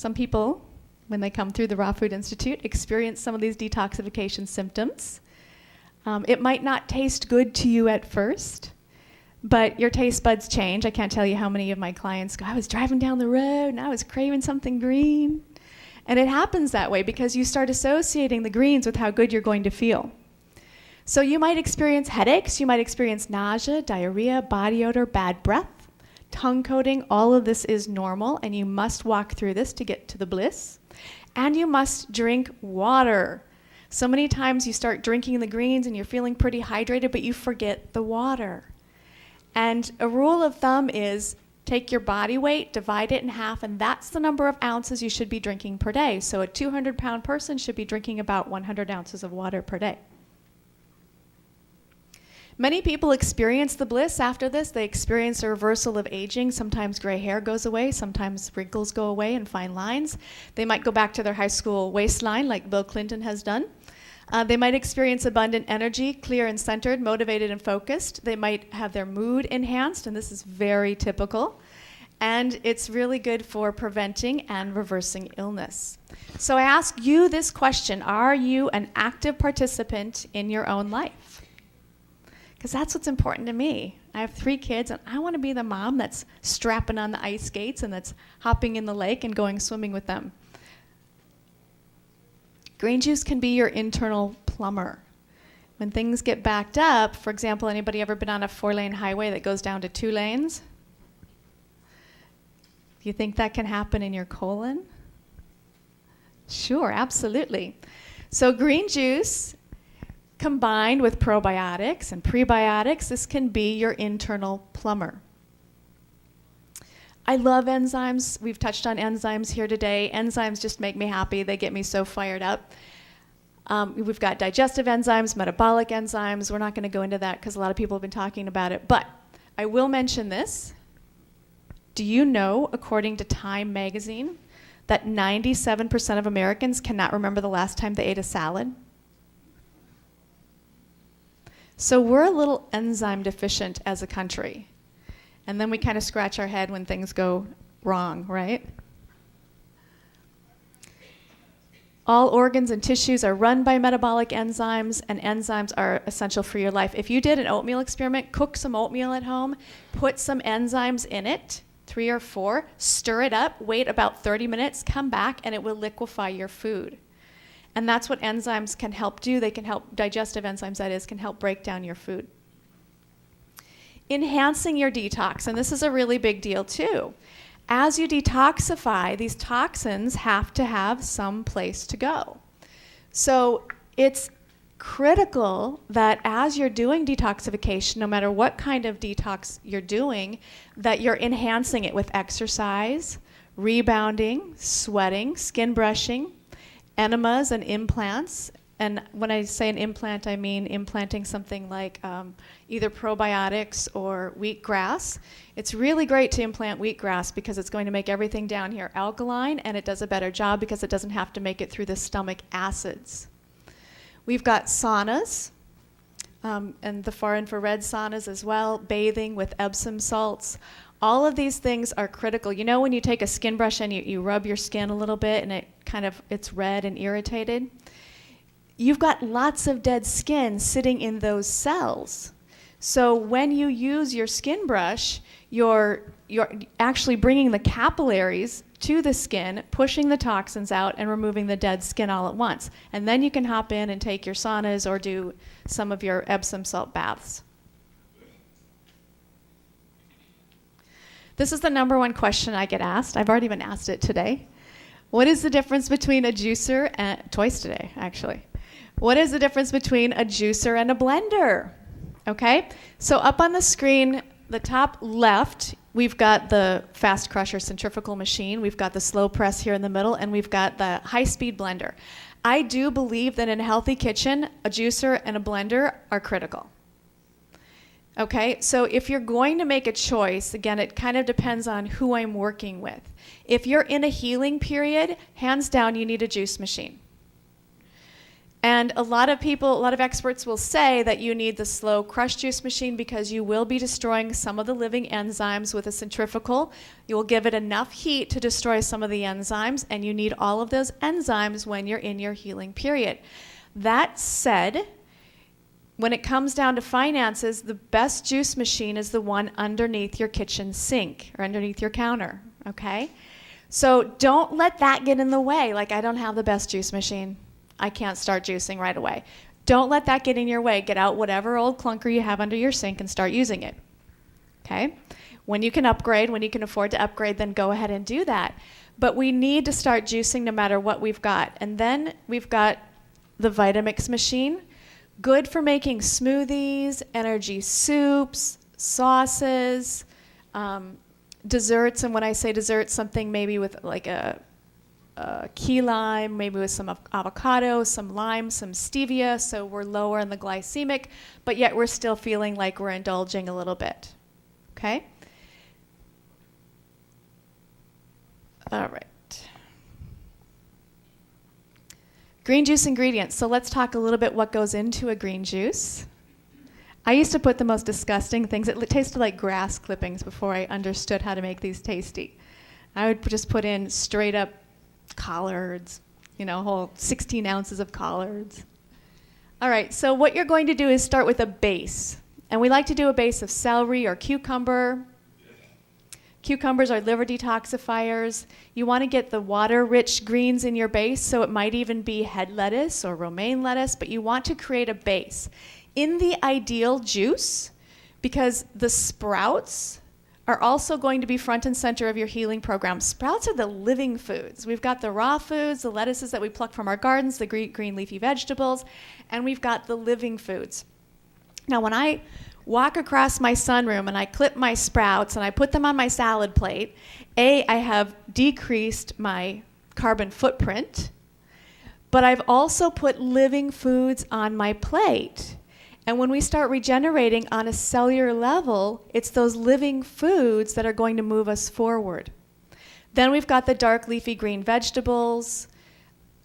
Some people, when they come through the Raw Food Institute, experience some of these detoxification symptoms. It might not taste good to you at first, but your taste buds change. I can't tell you how many of my clients go, I was driving down the road and I was craving something green. And it happens that way because you start associating the greens with how good you're going to feel. So you might experience headaches, you might experience nausea, diarrhea, body odor, bad breath, tongue coating. All of this is normal, and you must walk through this to get to the bliss. And you must drink water. So many times you start drinking the greens and you're feeling pretty hydrated, but you forget the water. And a rule of thumb is take your body weight, divide it in half, and that's the number of ounces you should be drinking per day. So a 200-pound person should be drinking about 100 ounces of water per day. Many people experience the bliss after this. They experience a reversal of aging. Sometimes gray hair goes away. Sometimes wrinkles go away and fine lines. They might go back to their high school waistline like Bill Clinton has done. They might experience abundant energy, clear and centered, motivated and focused. They might have their mood enhanced, and this is very typical. And it's really good for preventing and reversing illness. So I ask you this question: are you an active participant in your own life? Because that's what's important to me. I have 3 kids, and I want to be the mom that's strapping on the ice skates and that's hopping in the lake and going swimming with them. Green juice can be your internal plumber. When things get backed up, for example, anybody ever been on a 4-lane highway that goes down to 2 lanes? Do you think that can happen in your colon? Sure, absolutely. So green juice combined with probiotics and prebiotics, this can be your internal plumber. I love enzymes. We've touched on enzymes here today. Enzymes just make me happy. They get me so fired up. We've got digestive enzymes, metabolic enzymes. We're not going to go into that because a lot of people have been talking about it. But I will mention this. Do you know, according to Time magazine, that 97% of Americans cannot remember the last time they ate a salad? So we're a little enzyme deficient as a country. And then we kind of scratch our head when things go wrong, right? All organs and tissues are run by metabolic enzymes, and enzymes are essential for your life. If you did an oatmeal experiment, cook some oatmeal at home, put some enzymes in it, 3 or 4, stir it up, wait about 30 minutes, come back, and it will liquefy your food. And that's what enzymes can help do. They can help, digestive enzymes that is, can help break down your food. Enhancing your detox, and this is a really big deal too. As you detoxify, these toxins have to have some place to go. So it's critical that as you're doing detoxification, no matter what kind of detox you're doing, that you're enhancing it with exercise, rebounding, sweating, skin brushing, enemas and implants. And when I say an implant, I mean implanting something like either probiotics or wheatgrass. It's really great to implant wheatgrass because it's going to make everything down here alkaline, and it does a better job because it doesn't have to make it through the stomach acids. We've got saunas, and the far infrared saunas as well, bathing with Epsom salts. All of these things are critical. You know when you take a skin brush and you rub your skin a little bit and it's red and irritated? You've got lots of dead skin sitting in those cells. So when you use your skin brush, you're actually bringing the capillaries to the skin, pushing the toxins out and removing the dead skin all at once. And then you can hop in and take your saunas or do some of your Epsom salt baths. This is the #1 question I get asked. I've already been asked it today. What is the difference between a juicer and, twice today actually. What is the difference between a juicer and a blender? Okay, so up on the screen, the top left, we've got the fast crusher centrifugal machine, we've got the slow press here in the middle, and we've got the high-speed blender. I do believe that in a healthy kitchen, a juicer and a blender are critical. Okay, so if you're going to make a choice, again, it kind of depends on who I'm working with. If you're in a healing period, hands down, you need a juice machine. And a lot of experts will say that you need the slow crush juice machine because you will be destroying some of the living enzymes with a centrifugal. You will give it enough heat to destroy some of the enzymes, and you need all of those enzymes when you're in your healing period. That said, when it comes down to finances, the best juice machine is the one underneath your kitchen sink or underneath your counter, okay? So don't let that get in the way. Like, I don't have the best juice machine. I can't start juicing right away. Don't let that get in your way. Get out whatever old clunker you have under your sink and start using it. Okay? When you can upgrade, when you can afford to upgrade, then go ahead and do that. But we need to start juicing no matter what we've got. And then we've got the Vitamix machine. Good for making smoothies, energy soups, sauces, desserts. And when I say desserts, something maybe with like a key lime, maybe with some avocado, some lime, some stevia, so we're lower in the glycemic, but yet we're still feeling like we're indulging a little bit. Okay? All right. Green juice ingredients. So let's talk a little bit what goes into a green juice. I used to put the most disgusting things. It tasted like grass clippings before I understood how to make these tasty. I would just put in straight up collards, a whole 16 ounces of collards. All right, so what you're going to do is start with a base. And we like to do a base of celery or cucumber. Cucumbers are liver detoxifiers. You want to get the water-rich greens in your base, so it might even be head lettuce or romaine lettuce, but you want to create a base. In the ideal juice, because the sprouts are also going to be front and center of your healing program. Sprouts are the living foods. We've got the raw foods, the lettuces that we pluck from our gardens, the green leafy vegetables, and we've got the living foods. Now, when I walk across my sunroom and I clip my sprouts and I put them on my salad plate, I have decreased my carbon footprint, but I've also put living foods on my plate. And when we start regenerating on a cellular level, it's those living foods that are going to move us forward. Then we've got the dark leafy green vegetables.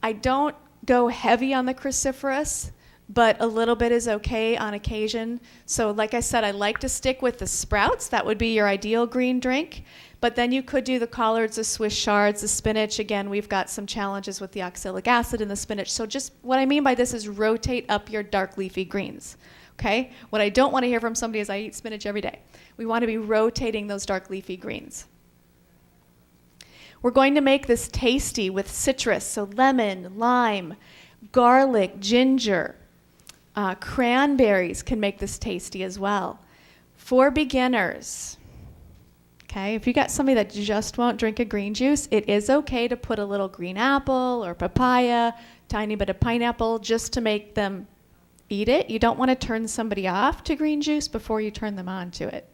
I don't go heavy on the cruciferous, but a little bit is okay on occasion. So like I said, I like to stick with the sprouts. That would be your ideal green drink. But then you could do the collards, the Swiss chards, the spinach. Again, we've got some challenges with the oxalic acid in the spinach. So just what I mean by this is rotate up your dark leafy greens. Okay? What I don't want to hear from somebody is I eat spinach every day. We want to be rotating those dark leafy greens. We're going to make this tasty with citrus, so lemon, lime, garlic, ginger. Cranberries can make this tasty as well. For beginners, okay, if you got somebody that just won't drink a green juice, it is okay to put a little green apple or papaya, tiny bit of pineapple, just to make them eat it. You don't want to turn somebody off to green juice before you turn them on to it.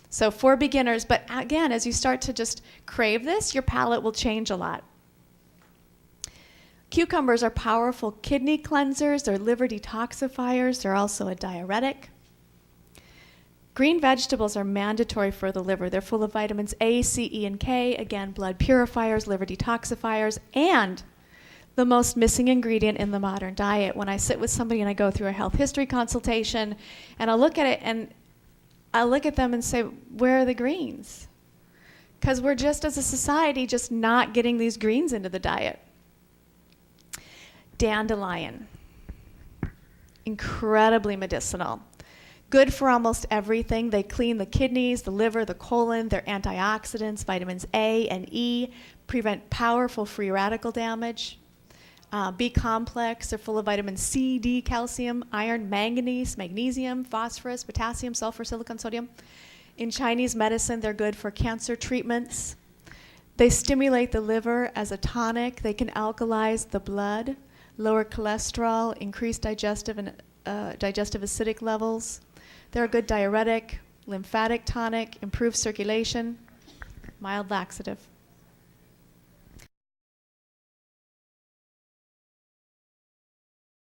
So for beginners, but again, as you start to just crave this, your palate will change a lot. Cucumbers are powerful kidney cleansers. They're liver detoxifiers. They're also a diuretic. Green vegetables are mandatory for the liver. They're full of vitamins A, C, E, and K. Again, blood purifiers, liver detoxifiers, and the most missing ingredient in the modern diet. When I sit with somebody and I go through a health history consultation, and I'll look at it and I look at them and say, where are the greens? Because we're just, as a society, just not getting these greens into the diet. Dandelion, incredibly medicinal. Good for almost everything. They clean the kidneys, the liver, the colon. They're antioxidants, vitamins A and E, prevent powerful free radical damage. B complex, they're full of vitamin C, D, calcium, iron, manganese, magnesium, phosphorus, potassium, sulfur, silicon, sodium. In Chinese medicine, they're good for cancer treatments. They stimulate the liver as a tonic. They can alkalize the blood, lower cholesterol, increase digestive acidic levels. They're a good diuretic, lymphatic tonic, improve circulation, mild laxative.